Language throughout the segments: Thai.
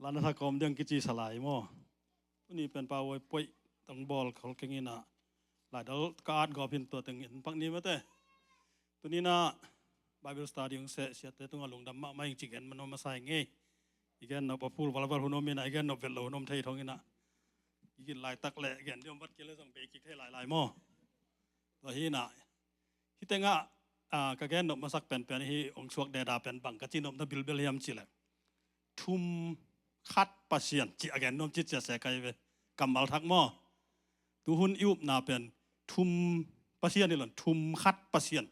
ลานทักกรมเดียงกิจสลายมั่วตัวนี้เป็นปลาไว้ป่วยตั้งบอลเขาเก่งนี่นะหลายเดลกาดกอพินตัวตึงเห็นปักนี้มาเต้ตัวนี้นะไบเบิลสตาร์ดิงเสียแต่ตัวลงดำมาไม่จริงๆมันมาใส่เงี้ยอีกแกนนบพูดวอลเลย์บอลหุ่นนมีนะอีกแกนนบเวลหุ่นนมไทยท้องนี่นะอีกหลายตักแหละแกนเดียวมัดกินเลยส่งไปกิกให้หลายมั่วตัวนี้นะที่แต่งอ่ะก็แกนนบมาสักเป็นที่องค์สวกเดดาเป็นบังกะจีนนบทับบิลเบลยามจิเลทุ่มคัดปัสยันจีอแกนนมจิตจะเสกไกเวกำมัลทักหม้อตัวหุ่นยุบนาเป็นทุ่มปัสยันนี่หล่นทุ่มคัดปัสยัน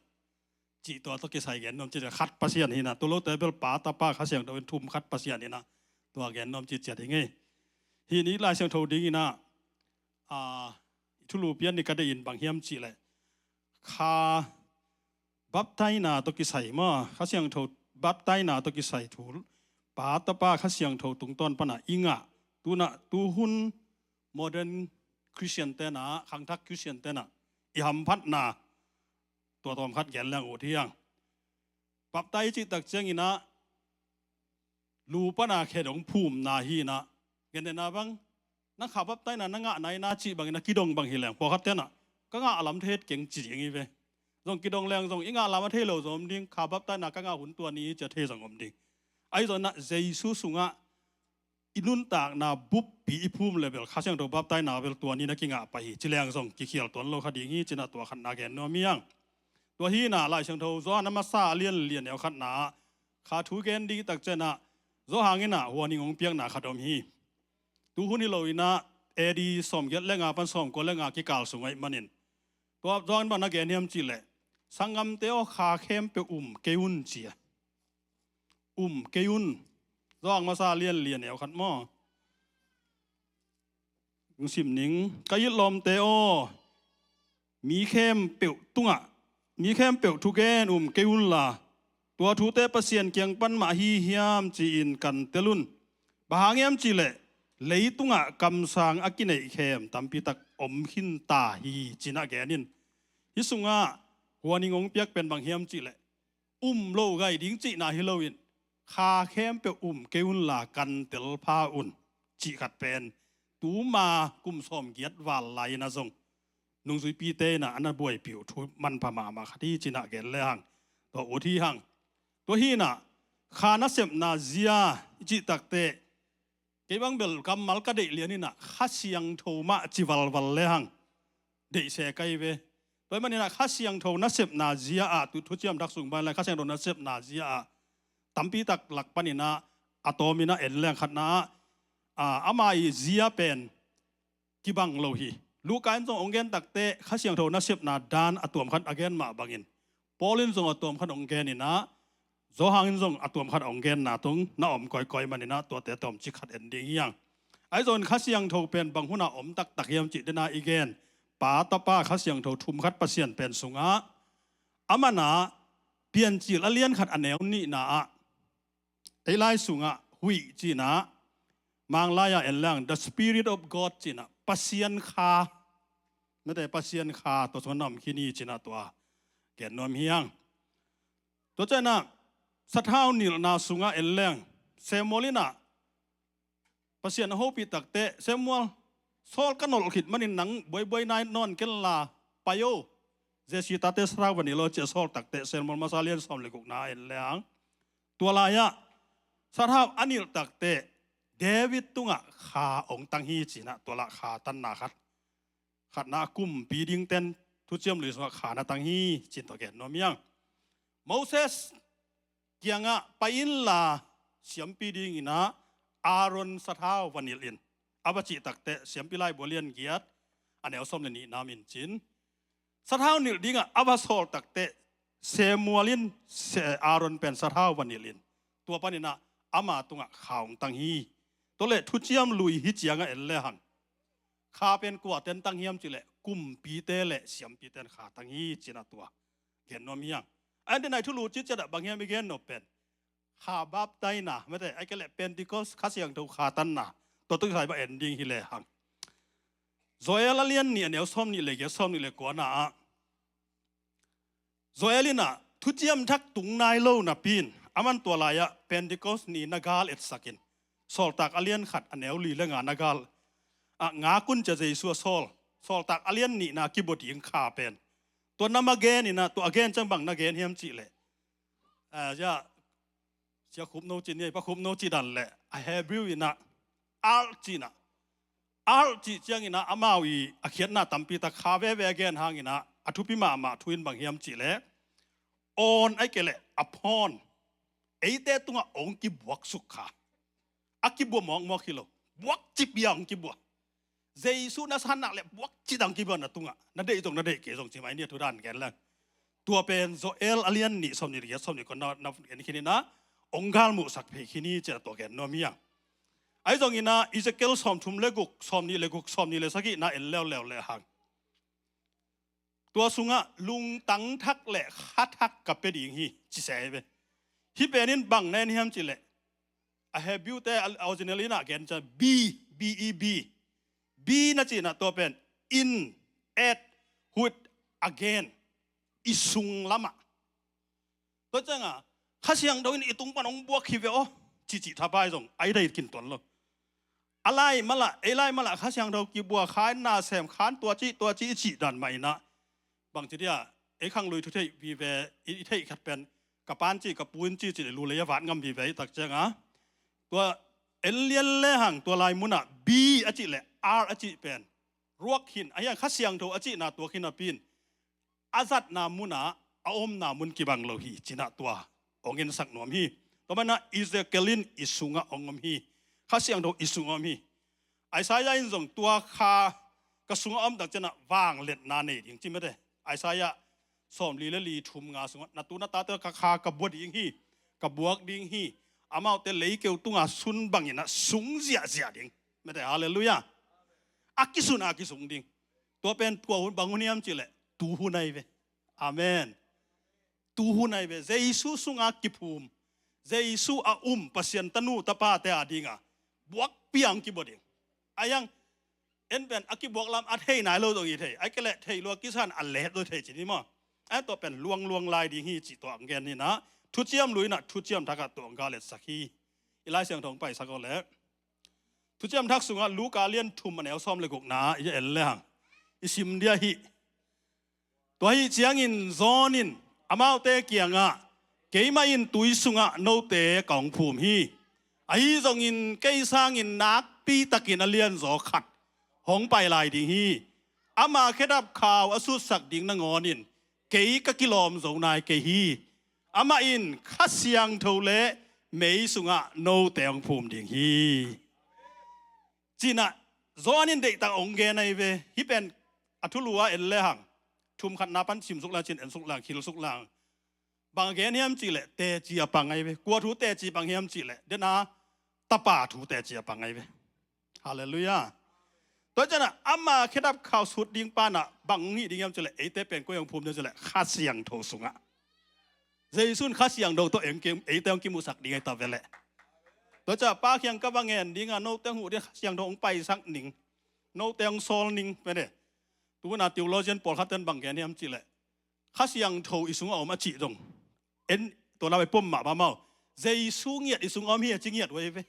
จีตัวต้องกิใส่แกนนมจิตจะคัดปัสยันนี่นะตัวโลเตเบลป่าตาป้าข้าเสียงตัวเป็นทุ่มคัดปัสยันนี่นะตัวแกนนมจิตจะยังไงทีนี้ลายเสียงโทดิ้งนะทุลูเปียนนี่ก็ได้ยินบางเฮียมจีเลยข้าบับไตนาตัวกิใส่หม้อข้าเสียงโทบับไตนาตัวกิใส่ถูป่าตาป้าข้าเสียงโทตรงต้นปนะอิงะตัวน่ะตัวหุ่นโมเดิร์นคริสเตียนเตนะขังทักคริสเตียนเตนะอิหัมพัฒนาตัวตอมคัดแกนแรงโอเทียงปับไตจิตตักเจงินะลูปนาเขดงภูมินาฮีนะเงินเดนาบังนักข่าวปับไตนะนังะไหนนาจีบางนักกิดงบางฮิแรงพอครับเตนะก็งะอลัมเทศเก่งจีอย่างนี้เว้ยส่งกิดงแรงส่งอิงะอลัมเทศเราสมดิ้งข่าวปับไตนะก็งะหุ่นตัวนี้จะเทสังอมดิ้งไอ้ตอนนั้นเจสุสุงะอินุนตากนาบุบปีภูมิเลเวลข้าเสียงตัวบับไตนาเวลตัวนี้นักกิงะไปจิแรงส่งกิเขียวตัวโลคดีงี้จินาตัวขันนาแกนนัวเมียงตัวฮีน่ะลายเสียงตัวซ้อนน้ำมาซาเลียนแนวขันนาขาทูเกนดีตักเจนะโซหางินะหัวนิงงเปียงนาขัดอมฮีตัวหุ่นนี่เราอินะเอดีสมเก็ตเล่งอาปันสมก็เล่งอากิกาลสุงไอมันินตัวซ้อนบ้านนักแกนเฮียมจิเลสังกัมเตโอขาเข้มเปเกยุนเจียเกยุนร้องมาซาเลียนแนวขัดหม้อสิมนิงกยิลมเตโอมีเข้มเปียวตุงะมีเข้มเปียวทุเกนเกยุนล่ะตัวทูเตปเสียนเกียงปันมาฮีเฮียมจีอินกันเตลุนบางเงียมจีเล่เลยตุงะกำสังอากินเอเข้มตัมปีตักอมขินตาฮีจีน่าแกนินฮิสุงะหัวนิงงเปียกเป็นบางเฮียมจีเล่โลไกดิ้งจีน่าฮิโลวินขาเข้มเปียวเกยุนลากันเตลพาจีขัดเป็นตูมากุมสมเกียรติวาลไหลนะทรงนุ่งสุยปีเตนะอันนั้นบวยปิวทุมันพม่ามาคดีจีน่าแกนเลยหังตัวอุทิหังตัวฮีน่ะขานัสเซมนาเซียจิตักเตะเก็บังเบลกำมัลกะเดเลียนี่น่ะข้าเสียงโทมาจิวัลเลยหังเดเสกไกเวตัวมันนี่น่ะข้าเสียงโทนัสเซมนาเซียอะตุเจียมดักสุงบานเลยข้าเสียงโทนัสเซมนาเซียอะตัมปีตักหลักปนินะอะโตมินะเอ็นแรงขัดนะอามาอีเซียเป็นกิบังโลหีลูกการส่งองเกนตักเตะข้าเสียงโทนัสเซมนาดานอะตัวมขัดอเกนมาบังอินปอลินส่งอะตัวมขัดองเกนนี่นะโซฮังส่งอะตัวมขัดองเกนนะตรงน้าอมก่อยมันนี่นะตัวเตะตอมจิขัดเอ็นดิ้งยังไอ้ส่วนข้าเสียงโทเป็นบางหุ่นอมตักเยี่ยมจิตนาอีเกนป่าตาป้าข้าเสียงโททุมขัดปัสเซียนเป็นสุงะอามานะเปลี่ยนจิตละเลียนขัดอันแนวนี่นะไอ้ลายสุงะหุยจีนะมังลายเอ็นแรง the spirit of God จีนะปัสเซียนคาไม่ได้ปัสเซียนคาตัวส่วนน้ำขี้นี่จีนะตัวแกนนวมเฮียงตัวเจ้าน่ะสัทธานิลนาสุงะเอ็นแรงเซมโมลินะปัสเซียนโฮปิตักเตะเซมโมลโซลกันนอลขิดมันหนังบอยนายนอนเกลลาปโยเจสิตาเตสราวันนี้เราจะโซลตักเตะเซมโมลมาซาเลียนสอมเลกุกนาเอ็นแรงตัวลายะสัทธาอันิลตักเตะเดวิดตุงะขาองตังฮีจีนะตัวละขาตันนาขัดนากุมปีดิงเต้นทุเจียมหรือสวขานาตังฮีจินตัวแกนนอมยังโมเสสเกียงะไปอินลาเสียมปีดิงนะอารอนสัทธาวันนิลินอาบจิตักเตะเสียมปีไลบัวเลียนเกียรติอันเอลส้มเลนีนามินจินสัทธานิลดิงะอาบโซลตักเตะเซมัวลินอารอนเป็นสัทธาวันนิลินตัวปานินะอามาตุงะข่าวตังฮีตัวเล่ทุเจียมลุยฮิจยังเอ็นเลหังข้าเป็นกวาดเต็นตังเฮียมจิเล่กุมปีเตเล่เสียมปีเตนขาตังฮีจินาตัวเกนนอมยังอันเดนไหนทุลูจิตจะดับบางเฮียมิเกนนอเป็นข้าบับไตนะไม่ได้ไอ้แกเล่เป็นดิโกสข้าเสียงถูกขาตันนะตัวตุ้งใส่มาเอ็นดิ้งฮิเลหังโซเอลเลียนเนี่ยเนียวซ้อมนี่เลยเกซ้อมนี่เลยกว่านะโซเอลินะทุเจียมทักตุงนายโลนะปีนอามันตัวลายะเป็นดิโกสนี่นักาลเอ็ดสักิน ซอลตักอเลียนขัดอันแนวลีและงานนากาลงากุนจะเจสัวซอลตักอเลียนนี่นากิบดยิงขาเป็นตัวนำมาเกนนี่นะตัวอเกนจังบังนาเกนเฮียมจีเลยจะคุบโนจีนี่ปะคุบโนจีดันแหละไอเฮบิวอินะอาร์จีนะอาร์จีจังอินะอามาวีอาเขียนนะตัมปีตะคาเวเวเกนหางอินะอทุพิมาทุนบังเฮียมจีเลยออนไอเกลอพอนไอเตตุงองกิบวกสุขาอากิบวมองคิโลบวกจิบยังกิบวเจสุนัสหันนักเลยบวกจิดังกิบวนะตุงนั่นเด็กตรงนั่นเด็กเกี่ยงใช่ไหมเนี่ยทุรานแกนแล้วตัวเป็นโซเอลอเลียนนี่สมนิริยสมนิคนนับเห็นคินี่นะองค์การมุสักเพคินี่จะตัวแกนโนมีอ่ะไอ้ตรงนี้นะอิสเกลสมทุมเลกุกสมนี่เลยสักกี่นะเอ็นแล้วเลยหังตัวสุงะลุงตั้งทักแหละคัดทักกับเป็นอย่างนี้จิเสไปฮิเป็นนินบังแน่นี่ฮัมจิเละI have built the originally na again จะ B นะจีนะตัวเป็น in at would again อิสุงละมะตัวจังอ่ะข้าเสียงโดยนี่ตุงปนองบวกคิดว่าจิทับไปตรงไอ้ได้กินตัวเลยอะไรมาละข้าเสียงเรากี่บัวขายหน้าแซมขานตัวจีดันใหม่นะบางทีเนี่ยไอ้ข้างลุยทุกที่วีเวอีที่ขัดเป็นกับปานจีกับปูนจีจะรู้เลยว่าหวานงำวีเวตักจังอ่ะตัวเอเลียนเลหังตัวลายมุนะ B อจิเลR อจิเป็นรวกหินไอ้ยังข้าเสียงโทอจินาตัวขินาปินอาซัดนามุนะอาอมนามุนกิบังโลหีจินาตัวองเงินสักหน่วมฮีตัวมันนะอิเซเกลินอิสุงะองมฮีข้าเสียงโทอิสุงะฮีไอ้สายอินส่งตัวข้ากระสุงอมดักจะนะวางเล็ดนาเนดจริงๆไม่ได้ไอ้สายสอมลีและลีทุมงาสุงะนาตูนาตาเตอคากระบวดยิงฮีกระบวกดิงฮีอามาเตะเลยเกี่ยวตุงสุนบังยินะสุงเสียดิ่งไม่ได้ฮาเลลูยาอากิสุงดิ่งตัวเป็นตัวบังหุนยามจิเลตูหุนไอเวอาเมนตูหุนไอเวเจสุสุงอากิภูมิเจสุอาปัสยันตนูตะปาเตอดิ่งอ่ะบวกเปียงกิบดิ่งอายังเอ็นเป็นอากิบวกลำอัดให้นายโลตรงนี้เถอะไอ้ก็เลยเทลัวกิสันอันเละตัวเถอะจีนี่มั้งไอ้ตัวเป็นลวงลายดิ่งฮีจิตัวอังเกนนี่นะทุเจียมลุยนะทุเจียมทักตัวองกาเลสักฮีอีไลเสียงทองไปสักคนแล้วทุเจียมทักสุงะลูกาเลียนทุมมันแนวซ้อมเลยกุกนาอีเอลเลยหังอีซิมเดียฮีตัวฮีเจียงอินซอนินอามาเตเกียงะเกยมาอินตุยสุงะโนเตกองภูมิฮีไอ้จงอินเกยสร้างอินนักปีตะกินเลียนโสขัดหงไปลายดิ่งฮีอามาแค่ดับข่าวอสุสักดิ่งนงอนินเกยกะกิโลมสงนายเกยฮีอามาอินข้าเสียงทูเลเมยสุงะโนเตองภูมิดิ่งฮีจีน่ะโซนินเด็กต่างองเกนไอเวฮิเป็นอัทุลัวเอลเลหังทุมขัดนาปันชิมสุกลางจินเอ็นสุกลางคิลสุกลางบางเกนเฮียมจีเลเตจีอปังไอเวกัวทูเตจีบางเฮียมจีเลเดน่าตะป่าทูเตจีอปังไอเวฮาเลลูยาตัวเจ้าน่ะอามาแค่ดับข่าวสุดดิ่งปานะบางฮีดิ่งเฮียมจีเลเอเตเป็นก็ยังภูมิจีเลข้าเสียงโทสุงะเจสุนข้าเสียงโดตัวเองเกมเอเตองกิมุสักดิ่งไอตาเวเลตัวเจ้าป้าเคียงกับว่าเงินดิ่งอ่ะโนเตงหูดิ่งเสียงโดองไปสักหนิงโนเตงโซลหนิงไปเนี่ยตัวน่ะติวโลเจนปอลคัตเตนบางเกนเฮียมจีเลข้าเสียงโทอิสุงะออกมาจีตรงเอ็นตัวเราไปปุ่มหมาบ้าเมาเจสุเงียดอิสุงะมีจริงเงียดไว้เว้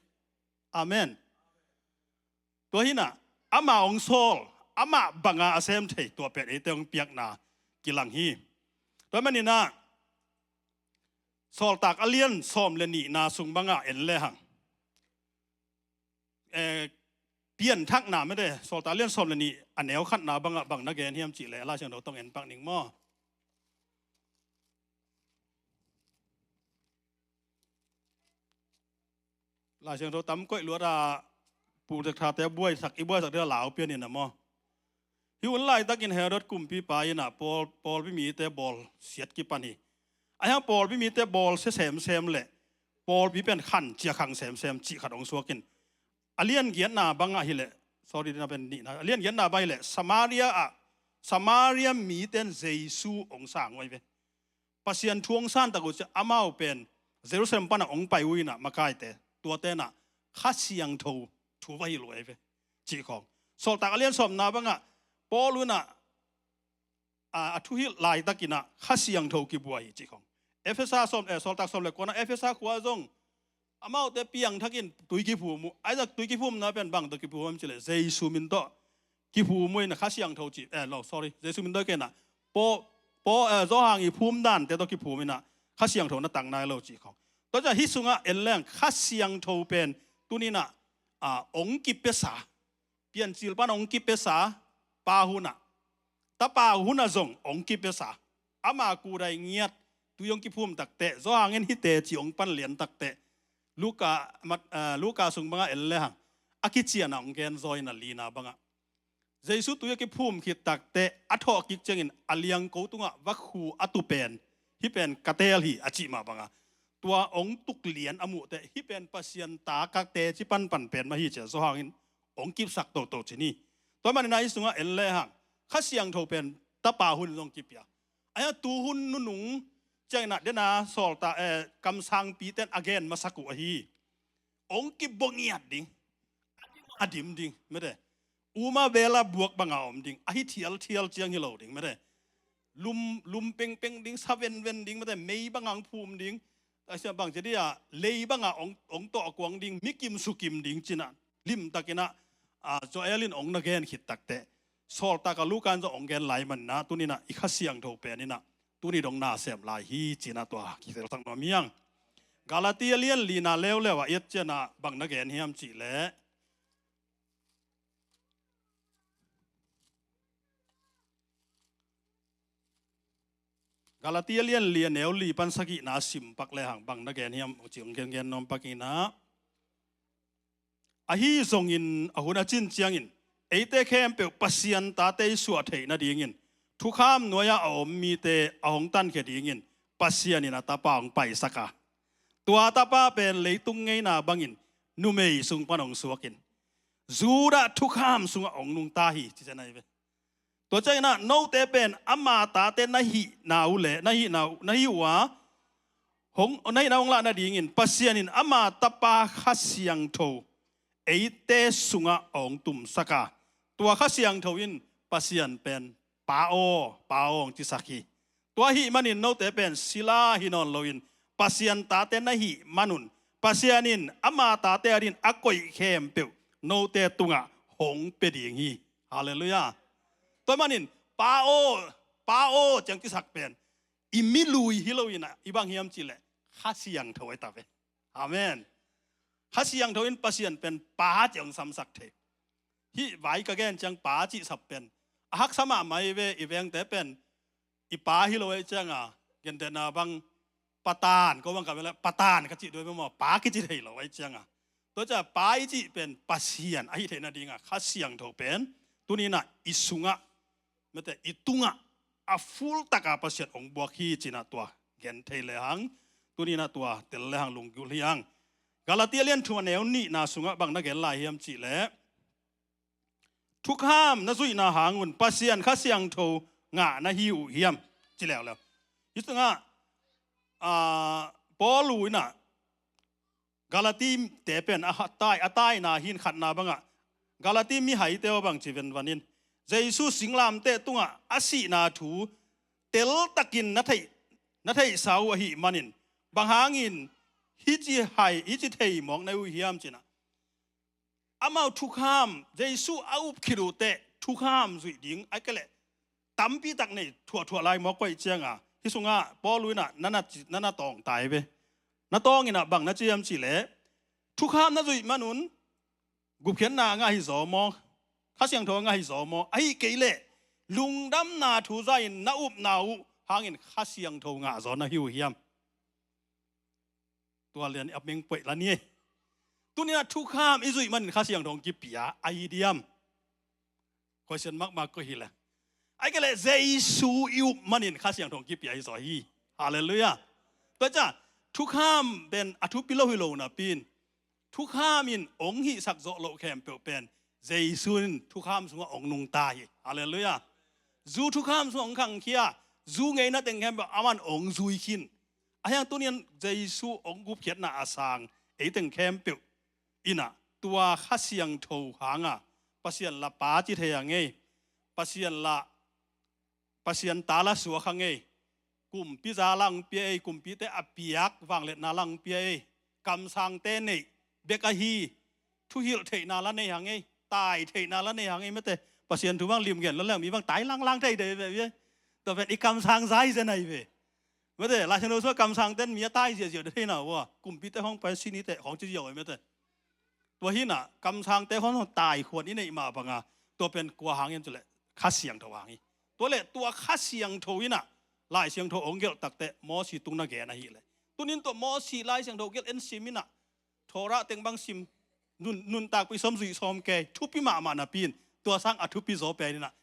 อาเมนตัวที่น่ะอามาองโซลอามาบังอาเซมเทตัวเป็ดไอเตงเปียกนากิลังฮีตัวมันนี่นะสอลตากอเลียนซ้อมเลนีนาสุงบังอาเอ็นเลหังเปลี่ยนทักนาไม่ได้สอลตากเลียนซ้อมเลนีอันแนวขัดนาบังอาบังนักเกนเฮียมจีเลล่าเชียงเราต้องเอ็นปักหนิงหม้อล่าเชียงเราตั้มก้อยลัวดาปูจากทาแต่บวยสักอีบวยสักเดือหลาวเปลี่ยนนี่นะหม้อฮิวันไล่ตักกินเฮรถกลุ่มปีปายน่ะปอลไม่มีแต่บอลเสียดกี่ปานี่ไอ้ฮะปอลไม่มีแต่บอลเซมแหละปอลพี่เป็นขันเจียขังเซมจีขัดองสัวกินอเลียนเกียนนาบังอะฮิเละsorry นะเป็นนี่นะอเลียนเกียนนาไปแหละสมาเรียมีเต็นเจซูองสางไว้เว้ปัสยันทวงซ่านตะกุจะอามาเป็นเจรูซาเล็มปนองไปวินะมาไกลแต่ตัวเต้น่ะข้าเสียงทูไว้รวยเว้จีของสอลตากอเลียนสมนาบังอะปอลุน่ะทุหิลายตะกินะข้าเสียงทูกิบวยจีของเอฟเอสาสอลตากสมเลยก่อนนะเอฟเอสาขวาจง amau te piang thakin tuiki phu mu aisa tuiki phum na pen bang to ki phu am chile jesu min to ki phu moi na khasyang tho chi no sorry jesu min to ke na po zo hang i phum dan te to ki phu mina khasyang tho na tang nai lo chi khong to ja hi sunga en leng khasyang tho pen tunina ong ki pesa pian chil pan ong ki pesa pa huna ta pa huna zong ong ki pesa ama ku dai ngiat tu yong ki phum tak te zo hangin hi te chi ong pan lian tak te luka sung banga el le hang akichia na ong gen zoi na lina banga jesu tu ki phum khit tak te atho ki chengin aliang ko tunga wakhu atu pen hi pen katel hi achi ma banga tua ong tuk lian amu te hi pen pasian ta ka te chi pan pen ma hi che zo hangin ong kip sak to chini to man na isunga el le hang khasiang tho pen ta pa hun long kipya aya tu hun nu nung chang na de na sol ta kam sang pi ten again masaku hi ong ki bongiat ding adim ding mede uma bela buak banga om ding ahi thial chiang hi lo ding mede lum peng ding saven ding mede mei bangang phum ding asia bang je dia lei banga ong to kwang ding mikim sukim ding china lim takina jo elin ong na gen khit takte sol ta ka lukan jo ong gen lai man na tunina ikhasiang tho pe ni na tuni dong na sem lai hi china to ki tel tang no miang galatia lian lina lewa yet chena bang na gen hiam chi le galatia lian neu li pan saki na sim pak le hang bang na gen hiam chiong gen nom pakina a hi zong in ahuna chin chiang in eite khem pe pasian ta te suwa thei na ding in thu kham noya om mi te ahong tan khe ding in pasian in ta paung pai saka tua ta pa pen leitung ngei na bangin nu mei sung panong suakin zura thu kham sung ong nung ta hi chi chanai ve to chai na no te pen ama ta te na hi na ule na hi wa hong nai na ong la na ding in pasian in ama ta pa khasiang tho eite sunga ong tum saka tua khasiang tho in pasian pen paong ti saki tua hi manin no te pen sila hinon loin pasian ta te na hi manun pasianin ama ta te arin akoi khem pe no te tunga hong pe ding hi hallelujah to manin pao chang ti sak pen imilui hiloina ibang hiam chile khasiang tho ta ve amen khasiang tho in pasian pen pa chang sam sak the hi vai ka gen chang pa chi sap pen hak sama mai ve eveng te pen i pa hi lo e chang gen de na bang patan ko bang ka ve patan ka chi doi mo pa ki chi thei lo ai chang to cha pa i chi pen pasian ai the na dinga khasiang tho pen tunina isunga mete itunga a full taka pasian ong bua khi china tua gen thei le hang tunina tua tel le hang lung gu liang galatia lian thua neu ni na sunga bang na gen lai hiam chi le thuk ham na zui na hangun pasian khasiang tho nga na hiu hiam chi lew isanga poluina galati te pen atai na hin khat na banga galati mi hai te bang chiven wanin jesu singlam te tunga asi na thu tel takin na thei sau hi manin bang hangin hi chi hai hi chi thei mong na hiam china amau thukham jesu aup khiru te thukham zui ding akele tampi tak nei thua lai mo koi chenga hisunga poluina nana tong tai be na tong ina bang na chiam chi le thukham na zui manun gup khen na nga hi zo mo khasiang tho nga hi zo mo ai ke le lungdam na thu zai na up na u hangin khasiang tho nga zo na hiu hiam tua lian apmeng poi la ni tunia thu kham izui man khasiang thong ki pia aidiam question mak ko hila ai ke le jesu yu manin khasiang thong ki pia hi zo hi hallelujah to cha thu kham ben athu pilo hi lo na pin thu kham in ong hi sak zo lo khem pe pen jesu thu kham sunga ong nung ta hi hallelujah zu thu kham sung khang khia zu ngei na teng khem aman ong zui khin ayang tunian jesu ong gup khiat na asang eiteng khem pe ina tua khasiang tho hanga pasian la pa chi theyang pasian tala suwa khang kum pi za lang pi kum pi te apiak wang let na lang pi กำสังเตนี่เบกะฮีทุหิลเทนาละในหางไงตายเทนาละในหางไงไม่แต่ปะเสียนถูกบ้างริมเกันแล้วมีบางตายล่างๆไทยเด้แบบนี้ตัวเป็นอีกกำสังไซส์จะไหนเว้ยไม่แต่ราชโนส่วนกำสังเต้นมีตายเสียๆได้น่ะว่ากลุ่มพี่แต่ห้องไปซินี่แต่ของจะเดียวไม่แต่ตัวหินน่ะกำสังเต้ห้องตายควรนี่ในมาปังอ่ะตัวเป็นกัวหางยันจุเลยคัดเสียงถวางนี่ตัวเละตัวคัดเสียงถวิน่ะลายเสียงถองเกลตักแต่มอสีตุงนาแกนะฮิเลยตัวนี้ตัวมอสีลายเสียงถเกลเอ็นซิมิน่ะโทระเต็งบังซิมนุนตากไปสมสุยสมแกทุปิมานาปีนตัวสร้างอทุปิโสเปนี่น่ะ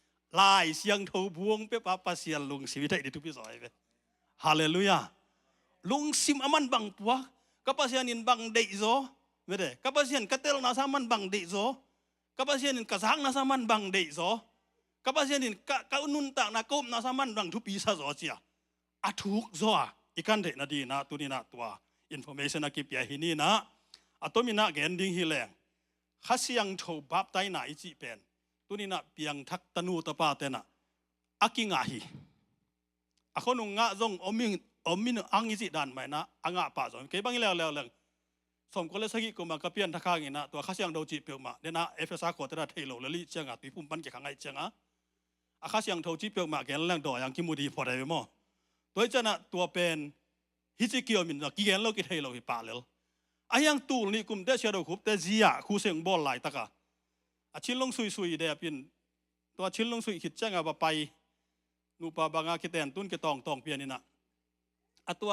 ลายเสียงถบวงเปปะปะเสียลุงชีวิตได้ทุปิโสไอ้เว้ฮาเลลูยาลุงซิมอมันบังปัวกับปะเสียนินบังเดโซไม่ได้กับปะเสียนกะเตลนาซามันบังเดโซกับปะเสียนินกะสังนาซามันบังเดโซกับปะเสียนินกะนุนตากนากบนาซามันบังทุปิซาโซเจียอทุกโซอีกันเดนะดีนะตัวนี้นะตัวอินฟอร์เมชันนะกิปยาหินี่นะอะตัวมีนะแกนดิ้งฮิแรงข้าเสียงโถบับไตน่ะอิจิเป็นตัวนี้นะเปียงทักตนูตะปาเตนะอากิงาฮีอะคนงะซงอมินอังอิจิดานไหมนะอังะปะซงเกบังแล้วสมก็เลยสักกุมากะเปียนทักข้างนี่นะตัวข้าเสียงโดจิเปียวมาเดนะเอฟเอสอาโคตระเทโลเลลิเจียงอะตุยพุ่มปันเกขังไอเจียงอะข้าเสียงโถจิเปียวมาแกนแรงดอยังกิมูดีพอได้บ่ตัวจะนะตัวเป็นฮิจิเกียวมินกิเกนโลกิเทโลฮิปาเลลอายังตูนี่กุมเดเชโดคุบเดจียาคูเซงบอลหลายตะกะอาชินลงซุยเดปินตัวชินลงซุยคิดจังอะไปนูปาบางาคิเตนตุนกิตองเปียนี่นะอะตัว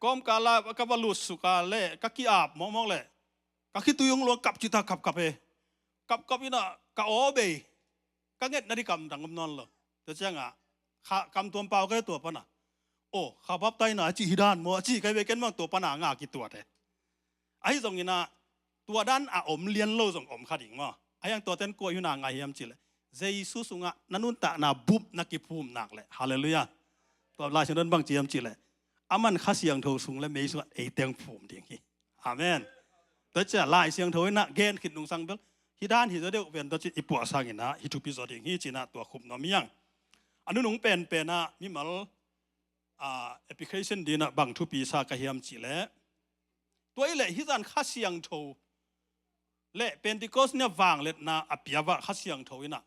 กอมกาลากะบลุสุกาเลกะกิอาบมองเลยกะคิตุยงลวงกับจิตากับเอกับนี่นะกะโอเบกะเง็ดนาฬิกาดังกำนอนเลยแต่จังอะกำตัวเปล่าก็ตัวปะนะโอ้ข้าพับไตน่ะจีด้านมัวจีใครไปกันมั่งตัวปะนางากี่ตัวแท้ไอ้ตรงนี้นะตัวด้านอมเลียนโลส่งอมขัดอีกมั้งไอ้ยังตัวเต้นกลัวอยู่นางไงยามจิเลยเจสุสุงะนันุนตะนาบุบนักกิภูมินักเลยฮาเลลูยาตัวลายชนนบางจียามจิเลยอามันข้าเสียงโทสูงและไม่สุดไอ้เตียงภูมิดิ่งฮีอาเมนตัวจะลายเสียงโทนะเกณฑ์ขิดนุงสังเบลฮิดานฮิจะเดียวเป็นตัวจิอิปัวสังอินะฮิทุปิโซดิ่งฮีจีนะตัวคุมนอมียังอันนู้นงเป็นนะมิมัลแอปพลิเคชันดีนะบางทุปีซากะเฮียมจิเลตัวเล่ฮิจันข้าเสียงโทเล่เป็นติโกสเนี่ยวางเล็ดนะอภิยาวะข้าเสียงโทอินะ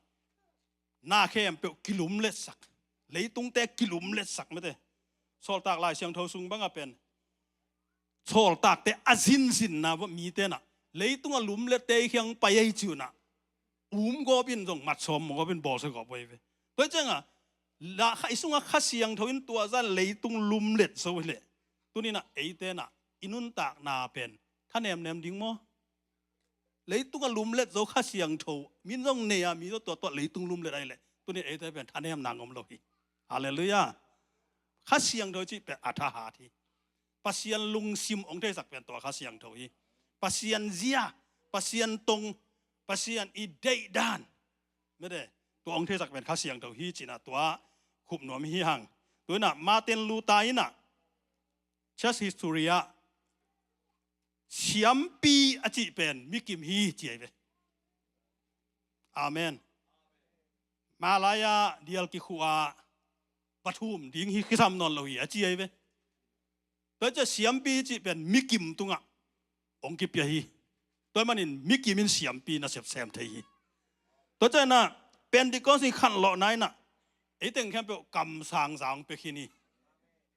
นาเข้มเปียวกิลุมเล็ดสักเลยตุงแต่กิลุมเล็ดสักไม่ได้โซลตากลายเสียงโทซุงบ้างเป็นโซลตากแต่อาซินสินนะว่ามีเตนะเลยตุงอลุมเล็ดเตยเคียงไปไอจูนะก็เป็นตรงมัดสมก็เป็นบอสก็ไปตัวจังอ่ะละไอ้สุงข้าเสียงทวินตัวจะเลยตุงลุมเล็ดสวยเลยตัวนี้นะไอ้เตนะอินุนตากนาเป็นท่านแนมดิ้งมั้งเลยตุงลุมเล็ดโซข้าเสียงโทมินต้องเนี่ยมีตัวเลยตุงลุมเล็ดอะไรเลยตัวนี้ไอ้เตเป็นท่านแนมนางอมโลหิฮาเลลูยาข้าเสียงโทจีเป็นอัฐหาทีปัสยันลุงซิมองเทศักเป็นตัวข้าเสียงโทอีปัสยันเจียปัสยันตรงปัสยันอีเดดานไม่ได้ตัวองเทศักเป็นข้าเสียงโทฮีจีน่ะตัวขุบหนวมฮีหังตัวน่ะมาเตนลูตายน่ะชัสฮิสตูริยาเฉียมปีอจิเป็นมิกิมฮีเจียเวอาเมนมาลายาเดียลกิขัวปฐุมดิ้งฮีคิสามนอนเราอีอจิเวตัวจะเฉียมปีจิเป็นมิกิมตุงะองกิปยาฮีตัวมันนี่มิกิมินเฉียมปีน่ะเสพแซมเทฮีตัวจะน่ะเป็นดิกอนสิขันหล่อไหนน่ะไอ้เต็งแค่เปกำสางไปที่นี่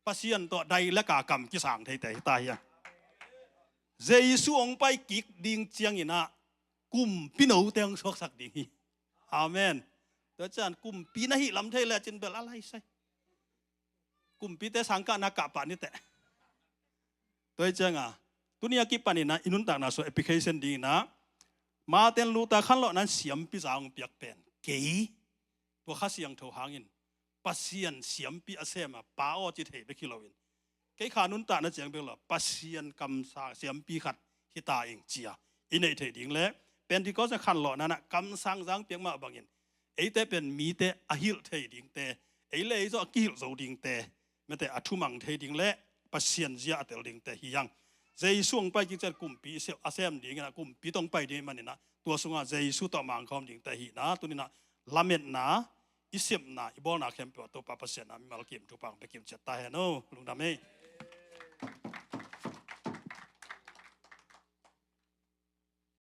ปัสยันตัวใดและกากำกิสางไทยแต่ตายอ่ะเจสุองไปกิกดิ่งเจียงอินะกุมปีนูเตียงสกสักดิ่งฮีอาเมนตัวจันกุมปีนะฮีลำไทยแล้วจินเบลอะไรใช่กุมปีแต่สังกัดนักกะปานี่แต่ตัวจังอ่ะตัวนี้กิปานี่นะอินุนตากนะโซแอปพลิเคชันดีนะมาเต็นลูตาขันหล่อนั้นเสียมปีสางเปียกเป็นเก๋ตัวข้าเสียงโทหางินปัสยันเสียมปีอาเซมาป้าอจิเทไปคิโลวินเกขานุนตานะเจียงเบลปัสยันกำสาเสียมปีขัดฮิตาเองเจียอินเอเทดิงและเป็นที่ก็จะขันหล่อนั้นนะกำสังสังเปียงมาบางยินไอแต่เป็นมีแต่อหิลเทดิงแต่ไอเล่จะกิลโซดิงแต่ไม่แต่อัทุมังเทดิงและปัสยันเจียเตลดิงแต่ฮิยังเจสุงไปกิจกุมปีเสียอาเซมดิงนะกุมปีต้องไปดีมันนี่นะตัวสุงาเจสุต่อมังคอมดิงแต่ฮินะตัวนี้นะลาเมนนะอิเซมนะอิบอลนะเข้มเปิดตัวปาปัสยันนะมีมาลกิมทุกปังไปกิมเจตตาเฮโนลุงดามี